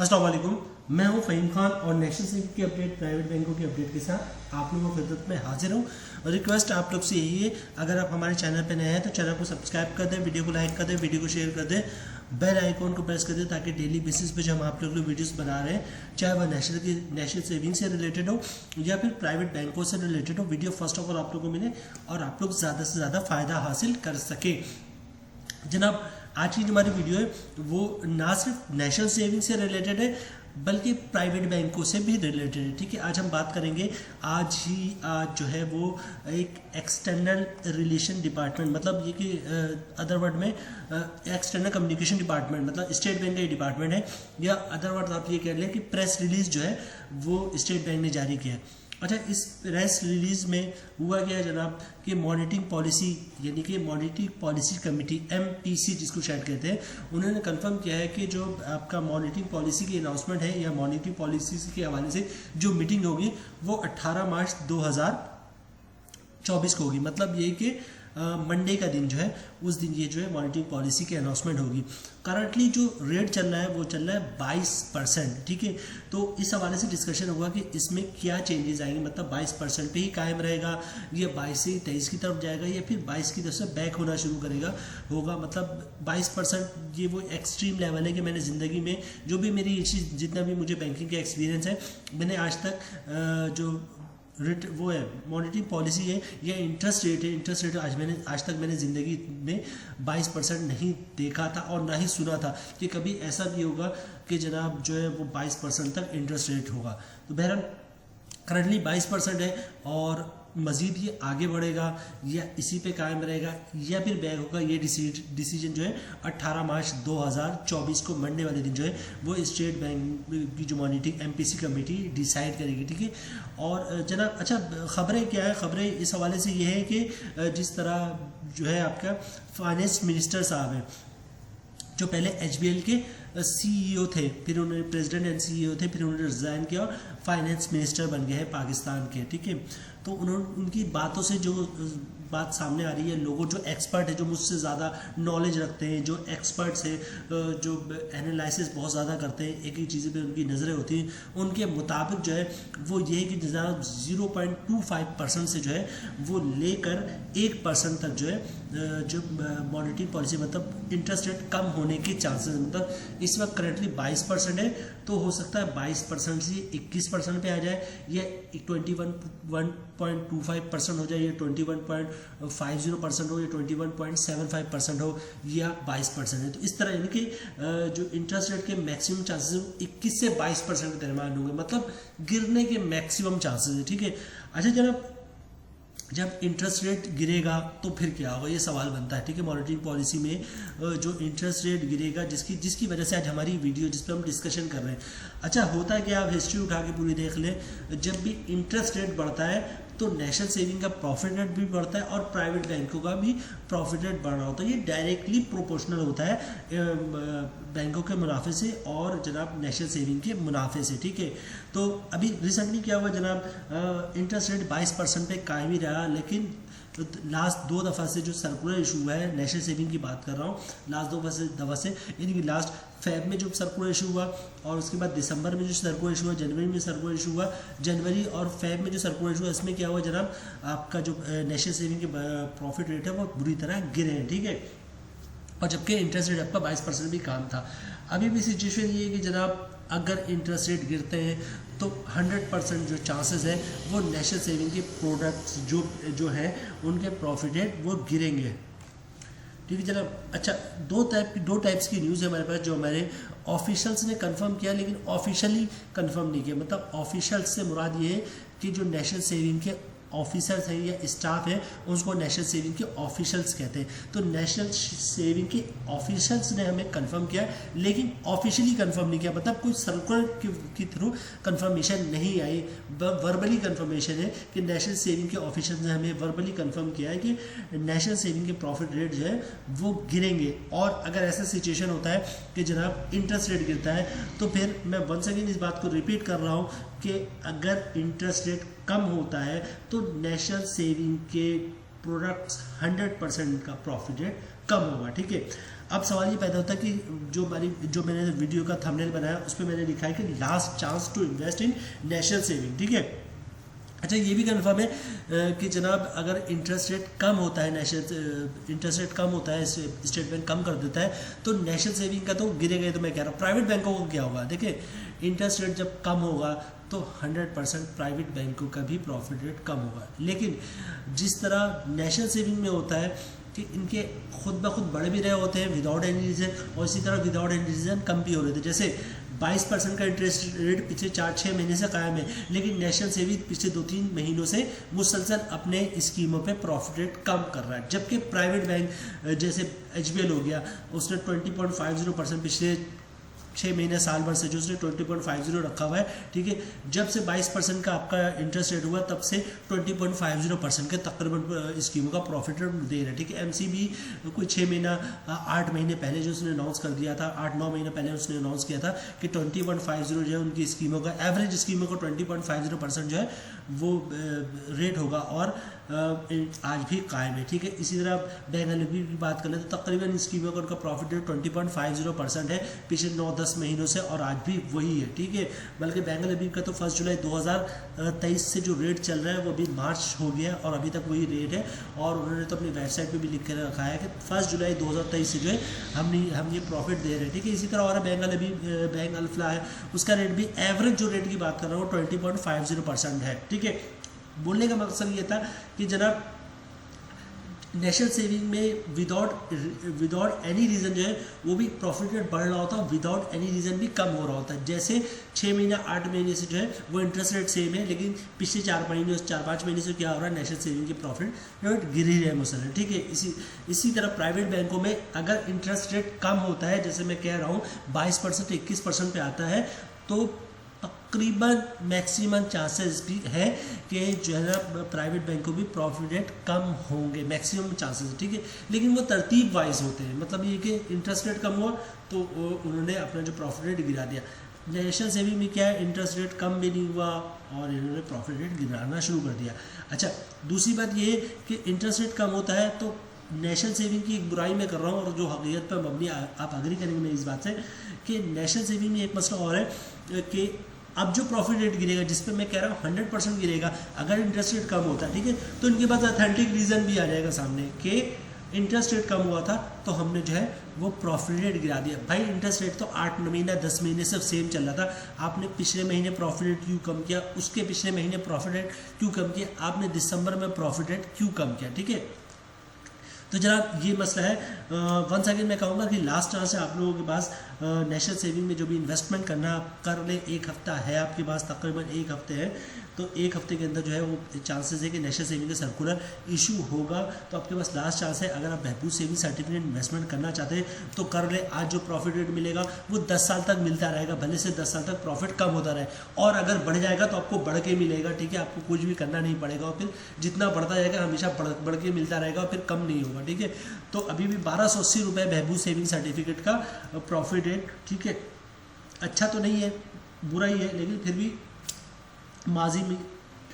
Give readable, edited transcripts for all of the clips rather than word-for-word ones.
अस्सलाम वालेकुम, मैं हूं फ़हीम खान और नेशनल सेविंग की अपडेट, प्राइवेट बैंकों की अपडेट के साथ आप लोगों की खिदमत में हाजिर हूं। और रिक्वेस्ट आप लोग से यही है, अगर आप हमारे चैनल पर नए हैं तो चैनल को सब्सक्राइब कर दें, वीडियो को लाइक कर दें, वीडियो को शेयर कर दें, बेल आइकॉन को प्रेस कर दें ताकि डेली बेसिस पे जो हम आप लोग वीडियोस बना रहे हैं, चाहे वह नेशनल सेविंग से रिलेटेड हो या फिर प्राइवेट बैंकों से रिलेटेड हो, वीडियो फर्स्ट ऑफ ऑल आप लोगों को मिले और आप लोग ज़्यादा से ज़्यादा फ़ायदा हासिल कर सके। जनाब, आज की जो हमारी वीडियो है वो ना सिर्फ नेशनल सेविंग से रिलेटेड है बल्कि प्राइवेट बैंकों से भी रिलेटेड है। ठीक है, आज हम बात करेंगे आज जो है वो एक एक्सटर्नल रिलेशन डिपार्टमेंट, मतलब ये कि अदर वर्ड में एक्सटर्नल कम्युनिकेशन डिपार्टमेंट, मतलब स्टेट बैंक का डिपार्टमेंट है, या अदर वर्ड आप ये कह लें कि प्रेस रिलीज जो है वो स्टेट बैंक ने जारी किया है। अच्छा, इस प्रेस रिलीज में हुआ क्या है जनाब कि मॉनिटरिंग पॉलिसी यानी कि मॉनिटरिंग पॉलिसी कमेटी MPC जिसको शायद कहते हैं, उन्होंने कंफर्म किया है कि जो आपका मॉनिटरिंग पॉलिसी की अनाउंसमेंट है या मॉनिटरिंग पॉलिसी के हवाले से जो मीटिंग होगी वो 18 मार्च 2024 को होगी। मतलब ये कि मंडे का दिन जो है उस दिन ये जो है मॉनिटरिंग पॉलिसी की अनाउंसमेंट होगी। करंटली जो रेट चल रहा है वो चल रहा है 22%। ठीक है, तो इस हवाले से डिस्कशन होगा कि इसमें क्या चेंजेस आएंगे, मतलब 22% पे ही कायम रहेगा या 22 से 23 की तरफ जाएगा या फिर 22 की तरफ से बैक होना शुरू होगा। मतलब 22% ये वो एक्सट्रीम लेवल है कि मैंने ज़िंदगी में जो भी मेरी जितना भी मुझे बैंकिंग का एक्सपीरियंस है, मैंने आज तक जो वो है मॉनिटरिंग पॉलिसी है या इंटरेस्ट रेट आज तक मैंने ज़िंदगी में 22% नहीं देखा था और ना ही सुना था कि कभी ऐसा भी होगा कि जनाब जो है वो 22% तक इंटरेस्ट रेट होगा। तो बहरहाल करंटली 22% है और मज़ीद ये आगे बढ़ेगा या इसी पे कायम रहेगा या फिर बैक होगा, ये डिसीजन जो है 18 मार्च 2024 को मंडे वाले दिन जो है वो स्टेट बैंक की जो मॉनिटरिंग MPC कमेटी डिसाइड करेगी। ठीक है, और जनाब अच्छा ख़बरें क्या है, ख़बरें इस हवाले से ये है कि जिस तरह जो है आपका फाइनेंस मिनिस्टर साहब हैं जो पहले HBL के CEO थे, फिर उन्होंने प्रेसिडेंट एंड CEO थे, फिर उन्होंने रिज़ाइन किया और फाइनेंस मिनिस्टर बन गए हैं पाकिस्तान के। ठीक है, तो उनकी बातों से जो बात सामने आ रही है, लोगों जो एक्सपर्ट है, जो मुझसे ज़्यादा नॉलेज रखते हैं, जो एक्सपर्ट्स हैं, जो एनालिसिस बहुत ज़्यादा करते हैं, एक ही चीज़ें पे उनकी नज़रें होती हैं, उनके मुताबिक जो है वो ये है कि 0.25% से जो है वो लेकर 1% तक जो है जो मॉनिटरिंग पॉलिसी मतलब इंटरेस्ट रेट कम होने के चांसेस, मतलब इस वक्त करेंटली 22% है, तो हो सकता है 22% से 21% पे आ जाए या 21.25% हो जाए या 21.50% हो या 21.75% हो या 22% है। तो इस तरह यानी कि जो इंटरेस्ट रेट के मैक्सिमम चांसेस 21 से 22% के दरमियान होंगे, मतलब गिरने के मैक्सिमम चांसेस है। ठीक है, अच्छा जनाब, जब इंटरेस्ट रेट गिरेगा तो फिर क्या होगा, ये सवाल बनता है। ठीक है, मॉनिटरिंग पॉलिसी में जो इंटरेस्ट रेट गिरेगा जिसकी वजह से आज हमारी वीडियो जिस पर हम डिस्कशन कर रहे हैं, अच्छा होता है कि आप हिस्ट्री उठा के पूरी देख लें, जब भी इंटरेस्ट रेट बढ़ता है तो नेशनल सेविंग का प्रॉफिट रेट भी बढ़ता है और प्राइवेट बैंकों का भी प्रॉफिट रेट बढ़ रहा होता है। ये डायरेक्टली प्रोपोर्शनल होता है बैंकों के मुनाफे से और जनाब नेशनल सेविंग के मुनाफे से। ठीक है, तो अभी रिसेंटली क्या हुआ जनाब, इंटरेस्ट रेट 22% पे कायम ही रहा, लेकिन लास्ट 2 दफ़ा से जो सर्कुलर इशू हुआ है, नेशनल सेविंग की बात कर रहा हूँ, लास्ट 2 दफ़ा से यानी कि लास्ट फेब में जो सर्कुलर इशू हुआ और उसके बाद दिसंबर में जो सर्कुलर इशू हुआ, जनवरी में सर्कुलर इशू हुआ, जनवरी और फेब में जो सर्कुलर इशू हुआ, इसमें क्या हुआ जनाब, आपका जो नेशनल सेविंग के प्रॉफिट रेट है वो बुरी तरह गिरे हैं। ठीक है, और जबकि इंटरेस्ट रेट आपका 22% भी काम था। अभी भी सिचुएशन ये है कि जनाब अगर इंटरेस्ट रेट गिरते हैं तो 100% जो चांसेस है वो नेशनल सेविंग के प्रोडक्ट्स जो है उनके प्रॉफिट रेट वो गिरेंगे। ठीक है जनाब, अच्छा दो टाइप्स की न्यूज़ है हमारे पास जो हमारे ऑफिशियल्स ने कंफर्म किया लेकिन ऑफिशियली कंफर्म नहीं किया। मतलब ऑफिशियल्स से मुराद ये है कि जो नेशनल सेविंग के ऑफिसर्स हैं या स्टाफ है उसको नेशनल सेविंग के ऑफिशियल्स कहते हैं। तो नेशनल सेविंग के ऑफिशियल्स ने हमें कंफर्म किया लेकिन ऑफिशियली कंफर्म नहीं किया, मतलब कोई सर्कुलर के थ्रू कंफर्मेशन नहीं आई, वर्बली कंफर्मेशन है कि नेशनल सेविंग के ऑफिशियल्स ने हमें वर्बली कंफर्म किया है कि नेशनल सेविंग के प्रॉफिट रेट जो है वो गिरेंगे। और अगर ऐसा सिचुएशन होता है कि जनाब इंटरेस्ट रेट गिरता है तो फिर मैं वंस अगेन इस बात को रिपीट कर रहा हूँ कि अगर इंटरेस्ट रेट कम होता है तो नेशनल सेविंग के प्रोडक्ट्स 100% का प्रॉफिट रेट कम होगा। ठीक है, अब सवाल ये पैदा होता है कि जो मैंने वीडियो का थंबनेल बनाया उस पर मैंने लिखा है कि last chance to invest in national saving, ठीक है। अच्छा, ये भी कन्फर्म है कि जनाब अगर इंटरेस्ट रेट कम होता है, इंटरेस्ट रेट कम होता है, स्टेट बैंक कम कर देता है, तो नेशनल सेविंग का तो गिरेगा। तो मैं कह रहा हूँ प्राइवेट बैंकों को क्या होगा, देखिए इंटरेस्ट रेट जब कम होगा तो 100% प्राइवेट बैंकों का भी प्रॉफिट रेट कम होगा। लेकिन जिस तरह नेशनल सेविंग में होता है कि इनके खुद ब खुद बढ़ भी रहे होते हैं विदाउट एनी रीज़न, और इसी तरह विदाउट एनी रीज़न कम भी हो रहे थे। जैसे 22% का इंटरेस्ट रेट पिछले 4-6 महीने से कायम है, लेकिन नेशनल सेविंग पिछले 2-3 महीनों से मुसलसल अपने स्कीमों पे प्रॉफिट रेट कम कर रहा है। जबकि प्राइवेट बैंक जैसे HBL हो गया, उसने 20.50% पिछले 6 महीने साल भर से जो उसने 20.50 रखा हुआ है, ठीक है। जब से 22% का आपका इंटरेस्ट रेट हुआ तब से 20.50% के तकरीबन स्कीमों का प्रॉफिट रेट दे रहा है, ठीक है। MCB कोई 6 महीना 8 महीने पहले जो उसने अनाउंस कर दिया था, 8-9 महीने पहले उसने अनाउंस किया था कि 20.50 जो है उनकी स्कीमों का एवरेज स्कीमों का 20.50% जो है वो रेट होगा, और आज भी कायम है, ठीक है। इसी तरह बैंक एलपी की बात कर ले तो तकरीबन स्कीमों का उनका प्रॉफिट रेट 20.50% है पिछले 9-10 महीनों से, और आज भी वही है, ठीक है। बल्कि बैंक एलपी का तो 1 जुलाई 2023 से जो रेट चल रहा है वो भी मार्च हो गया और अभी तक वही रेट है। और उन्होंने तो अपनी वेबसाइट पे भी लिख कर रखा है कि 1 जुलाई 2023 से जो है हम ये प्रॉफिट दे रहे हैं, ठीक है। इसी तरह और बैंक अल्फला है, उसका रेट भी एवरेज जो रेट की बात कर रहा हूँ 20.50% है, ठीक है। बोलने का मकसद ये था कि जनाब नेशनल सेविंग में विदाउट एनी रीज़न जो है वो भी प्रॉफिट रेट बढ़ रहा होता है, विदाउट एनी रीज़न भी कम हो रहा होता है। जैसे 6 महीना 8 महीने से जो है वो इंटरेस्ट रेट सेम है, लेकिन पिछले 4-5 महीने से क्या हो रहा है, नेशनल सेविंग के प्रॉफिट रेट गिर ही रहे मुसलसल, ठीक है। इसी तरह प्राइवेट बैंकों में अगर इंटरेस्ट रेट कम होता है, जैसे मैं कह रहा हूँ 22% 21% पे आता है, तो तकरीबन मैक्सिमम चांसेस भी है कि जो है ना प्राइवेट बैंकों भी प्रॉफिट रेट कम होंगे, मैक्सिमम चांसेस, ठीक है। लेकिन वो तरतीब वाइज होते हैं, मतलब ये कि इंटरेस्ट रेट कम हुआ तो उन्होंने अपना जो प्रॉफिट रेट गिरा दिया। नेशनल सेविंग में क्या है, इंटरेस्ट रेट कम भी नहीं हुआ और इन्होंने प्रॉफिट रेट गिराना शुरू कर दिया। अच्छा, दूसरी बात ये कि इंटरेस्ट रेट कम होता है तो नेशनल सेविंग की एक बुराई मैं कर रहा हूँ, और जो हकीकत पर मबनी आप अग्री करेंगे मेरी इस बात से कि नेशनल सेविंग में एक मसला और है कि अब जो प्रॉफिट रेट गिरेगा, जिस पे मैं कह रहा हूँ 100% गिरेगा, अगर इंटरेस्ट रेट कम होता है, ठीक है, तो इनके पास ऑथेंटिक रीज़न भी आ जाएगा सामने कि इंटरेस्ट रेट कम हुआ था तो हमने जो है वो प्रॉफिट रेट गिरा दिया। भाई इंटरेस्ट रेट तो 8 महीना 10 महीने से सेम चल रहा था, आपने पिछले महीने प्रॉफिट रेट क्यों कम किया, उसके पिछले महीने प्रॉफिट रेट क्यों कम किया, आपने दिसंबर में प्रॉफिट रेट क्यों कम किया, ठीक है। तो जनाब ये मसला है। वंस अगेन मैं कहूँगा कि लास्ट चांस है आप लोगों के पास नेशनल सेविंग में जो भी इन्वेस्टमेंट करना कर ले, 1 हफ्ता है आपके पास, तकरीबन 1 हफ्ते है, तो 1 हफ्ते के अंदर जो है वो चांसेस है कि नेशनल सेविंग का सर्कुलर इशू होगा। तो आपके पास लास्ट चांस है, अगर आप बहबूद सेविंग सर्टिफिकेट इन्वेस्टमेंट करना चाहते हैं तो कर ले। आज जो प्रॉफिट रेट मिलेगा वो 10 साल तक मिलता रहेगा, भले से 10 साल तक प्रॉफिट कम होता रहे, और अगर बढ़ जाएगा तो आपको बढ़ के मिलेगा, ठीक है। आपको कुछ भी करना नहीं पड़ेगा, और फिर जितना बढ़ता जाएगा हमेशा बढ़ के मिलता रहेगा, और फिर कम नहीं होगा, ठीक है। तो अभी भी 1280 रुपये बहबूद सेविंग सर्टिफिकेट का प्रॉफिट रेट, ठीक है। अच्छा तो नहीं है, बुरा ही है, लेकिन फिर भी माजी में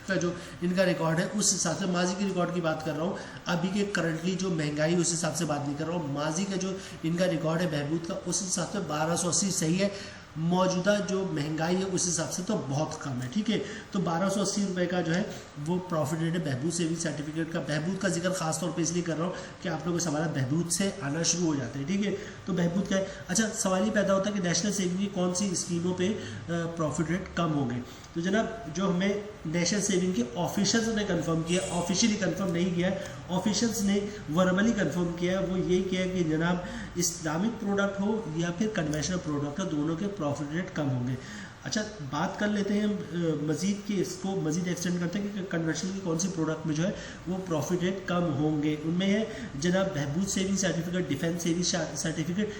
का जो इनका रिकॉर्ड है उस हिसाब से, माजी के रिकॉर्ड की बात कर रहा हूँ, अभी के करंटली जो महंगाई उस हिसाब से बात नहीं कर रहा हूँ। माजी का जो इनका रिकॉर्ड है बहबूद का, उस हिसाब से 1280 सही है। मौजूदा जो महंगाई है उस हिसाब से तो बहुत कम है, ठीक है। तो 1280 रुपये का जो है वो प्रॉफिट रेट है बहबूद सेविंग सर्टिफिकेट का। बहबूद का जिक्र खास तौर पे इसलिए कर रहा हूँ कि आप लोगों के सवाल बहबूद से आना शुरू हो जाते हैं, ठीक है। तो बहबूद का है। अच्छा, सवाल ही पैदा होता है कि नेशनल सेविंग की कौन सी स्कीमों पे प्रॉफिट रेट कम होंगे। तो जनाब जो हमें नेशनल सेविंग के ऑफिशियल्स ने कंफर्म किया, ऑफिशियली कंफर्म नहीं किया, ऑफिशियल्स ने वर्बली कंफर्म किया, वो यही किया कि जनाब इस्लामिक प्रोडक्ट हो या फिर कन्वेंशनल प्रोडक्ट हो, दोनों के प्रॉफिट रेट कम होंगे। अच्छा, बात कर लेते हैं मज़ीद कि इसको मज़ीद एक्सटेंड करते हैं कि कन्वेंशनल की कौन सी प्रोडक्ट में जो है वो प्रॉफिट रेट कम होंगे। उनमें है जनाब Behbood saving certificate, defence saving certificate,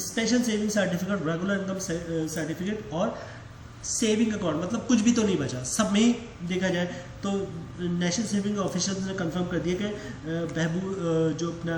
special saving certificate, regular income certificate और सेविंग अकाउंट मतलब कुछ भी तो नहीं बचा, सब में ही देखा जाए तो नेशनल सेविंग ऑफिशियल ने कंफर्म कर दिया कि बहबूद जो अपना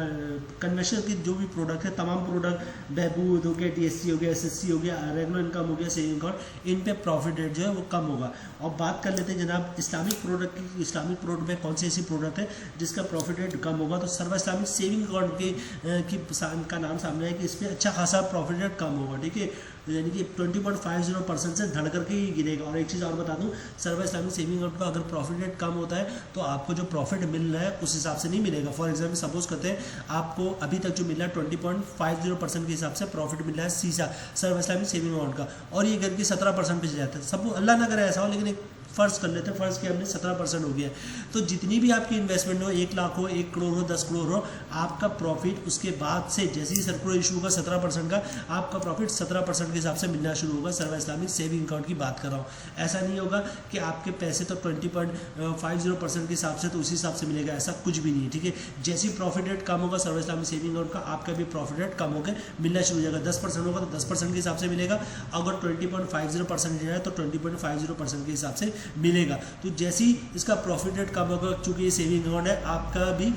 कन्वेंशनल की जो भी प्रोडक्ट है, तमाम प्रोडक्ट बहबूद हो गया, DSC हो गया, SSC हो गया, रेगुलर इनकम हो गया, सेविंग अकाउंट, इन पे प्रॉफिट रेट जो है वो कम होगा। और बात कर लेते हैं जनाब इस्लामिक प्रोडक्ट की। इस्लामिक प्रोडक्ट में कौन सी ऐसी प्रोडक्ट है जिसका प्रॉफिट रेट कम होगा, तो सर्व इस्लामिक सेविंग अकाउंट का नाम सामने है कि इस पर अच्छा खासा प्रॉफिट रेट कम होगा, ठीक है, यानी कि 20.50% से धड़ करके ही गिरेगा। और एक चीज़ और बता दूं, सर्व इस्लामिक सेविंग अकाउंट का अगर प्रॉफिट रेट कम होता है तो आपको जो प्रॉफिट मिल रहा है उस हिसाब से नहीं मिलेगा। फॉर एग्जाम्पल सपोज करते हैं आपको अभी तक जो मिल रहा है 20.50% के हिसाब से प्रॉफिट मिल रहा है सीसा सर्व इस्लामिक सेविंग अकाउंट का, और ये गिर के 17% पे चले जाता है। सब अल्लाह ना करे ऐसा हो, लेकिन एक फ़र्ज़ कर लेते हैं, फ़र्ज़ किया हमने 17% हो गया, तो जितनी भी आपकी इन्वेस्टमेंट हो, 1 लाख हो, 1 करोड़ हो, 10 करोड़ हो, आपका प्रॉफिट उसके बाद से जैसे ही सर्कुलर इशू होगा 17% का, आपका प्रॉफिट 17% के हिसाब से मिलना शुरू होगा। सर्व इस्लामिक सेविंग अकाउंट की बात कर रहा हूँ। ऐसा नहीं होगा कि आपके पैसे तो 20.50% के हिसाब से तो उसी हिसाब से मिलेगा, ऐसा कुछ भी नहीं है, ठीक है। जैसे ही प्रॉफिट रेट कम होगा सर्व इस्लामिक सेविंग अकाउंट का, आपका भी प्रॉफिट रेट कम होकर मिलना शुरू हो जाएगा। 10% होगा तो 10% के हिसाब से मिलेगा, अगर 20.50% है तो 20.50% के हिसाब से मिलेगा। तो जैसे ही इसका प्रॉफिट रेट कम होगा, चूंकि ये सेविंग अकाउंट है, आपका भी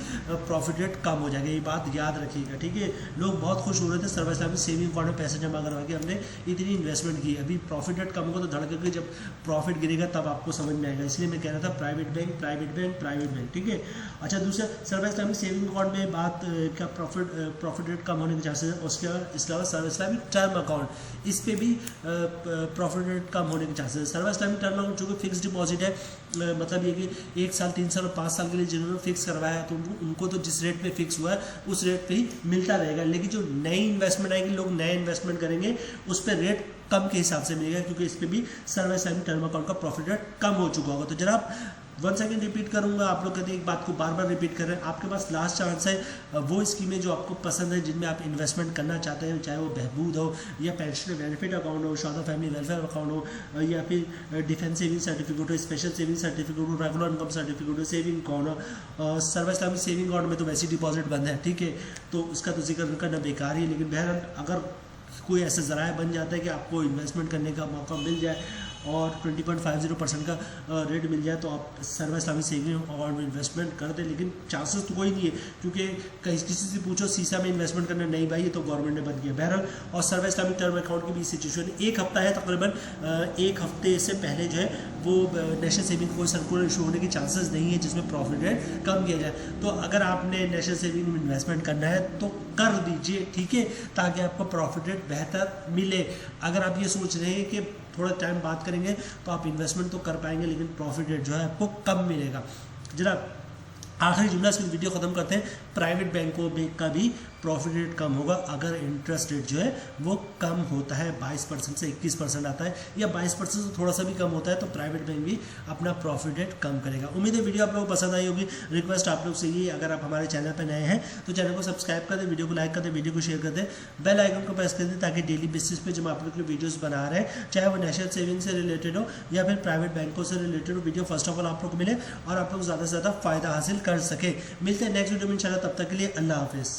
प्रॉफिट रेट कम हो जाएगा, ये बात याद रखिएगा, ठीक है। लोग बहुत खुश हो रहे थे सर्व इस्लामिक सेविंग अकाउंट में पैसे जमा करवा के हमने इतनी इन्वेस्टमेंट की, अभी प्रॉफिट रेट कम होगा तो धड़ करके जब प्रॉफिट गिरेगा तब आपको समझ में आएगा। इसलिए मैं कह रहा था private bank private bank private bank, ठीक है। अच्छा, दूसरा सर्व इस्लामिक सेविंग अकाउंट में बात क्या प्रॉफिट रेट कम होने के चांसेस है। उसके अलावा सर्व इस्लामिक टर्म अकाउंट, इस पर भी प्रॉफिट रेट कम होने के चांसेस है। सर्व इस्लामिक टर्म अकाउंट चूँकि फिक्स डिपॉजिट है, मतलब ये कि 1 साल 3 साल और 5 साल के लिए जिन्होंने फिक्स करवाया है तो उनको तो जिस रेट पे फिक्स हुआ है उस रेट पे ही मिलता रहेगा। लेकिन जो नई इन्वेस्टमेंट आएगी, लोग नए इन्वेस्टमेंट करेंगे, उस पर रेट कम के हिसाब से मिलेगा, क्योंकि इस पर भी सर्व इस्लामिक टर्म अकाउंट का प्रॉफिट रेट कम हो चुका होगा। तो जनाब 1 सेकेंड रिपीट करूंगा, आप लोग कहते हैं एक बात को बार बार रिपीट कर रहे हैं, आपके पास लास्ट चांस है वो स्कीमें जो आपको पसंद है, जिनमें आप इन्वेस्टमेंट करना चाहते हैं, चाहे वो बहबूद हो या पेंशन बेनिफिट अकाउंट हो, शादा फैमिली वेलफेयर अकाउंट हो, या फिर डिफेंस सेविंग सर्टिफिकेट हो, स्पेशल सेविंग सर्टिफिकेट हो, रेगुलर इनकम सर्टिफिकेट हो, सेविंग अकाउंट हो। सर्व इस्लामिक सेविंग अकाउंट में तो वैसे डिपॉजिट बंद है, ठीक है, तो उसका तो जिक्र करना बेकार ही है। लेकिन बहरहाल अगर कोई ऐसा ज़राया बन जाता है कि आपको इन्वेस्टमेंट करने का मौका मिल जाए और 20.50% का रेट मिल जाए, तो आप सर्व इस्लामिक सेविंग अकाउंट में इन्वेस्टमेंट कर दें। लेकिन चांसेस तो कोई नहीं है, क्योंकि किसी से पूछो सीसा में इन्वेस्टमेंट करना, नहीं भाई ये तो गवर्नमेंट ने बंद किया। बहरहाल, और सर्व इस्लामिक टर्म अकाउंट की भी सिचुएशन, 1 हफ्ता है तकरीबन, 1 हफ्ते से पहले जो है वो नेशनल सेविंग कोई सर्कुलर इशू होने के चांसेस नहीं है जिसमें प्रॉफिट रेट कम किया जाए। तो अगर आपने नेशनल सेविंग में इन्वेस्टमेंट करना है तो कर दीजिए, ठीक है, ताकि आपको प्रॉफिट रेट बेहतर मिले। अगर आप ये सोच रहे हैं कि थोड़ा टाइम बात करेंगे तो आप इन्वेस्टमेंट तो कर पाएंगे, लेकिन प्रॉफिट रेट जो है आपको कम मिलेगा। जनाब आखिरी जुमला इसमें वीडियो ख़त्म करते हैं, प्राइवेट बैंकों का भी प्रॉफिट रेट कम होगा अगर इंटरेस्ट रेट जो है वो कम होता है, 22% से 21% आता है, या 22% से थोड़ा सा भी कम होता है, तो प्राइवेट बैंक भी अपना प्रॉफिट रेट कम करेगा। उम्मीद है वीडियो आप लोगों को पसंद आई होगी। रिक्वेस्ट आप लोग से ये, अगर आप हमारे चैनल पर नए हैं तो चैनल को सब्सक्राइब कर दें, वीडियो को लाइक कर दें, वीडियो को शेयर कर दें, बेल आइकन को प्रेस कर दें, ताकि डेली बेसिस पे जब आप लोग वीडियोस बना रहे हैं, चाहे वो नेशनल सेविंग से रिलेटेड हो या फिर प्राइवेट बैंकों से रिलेटेड हो, वीडियो फर्स्ट ऑफ ऑल आप लोग को मिले और आप लोग ज़्यादा से ज़्यादा फ़ायदा हासिल कर सके। मिलते हैं नेक्स्ट वीडियो में इंशाल्लाह, तब तक के लिए अल्लाह हाफिज़।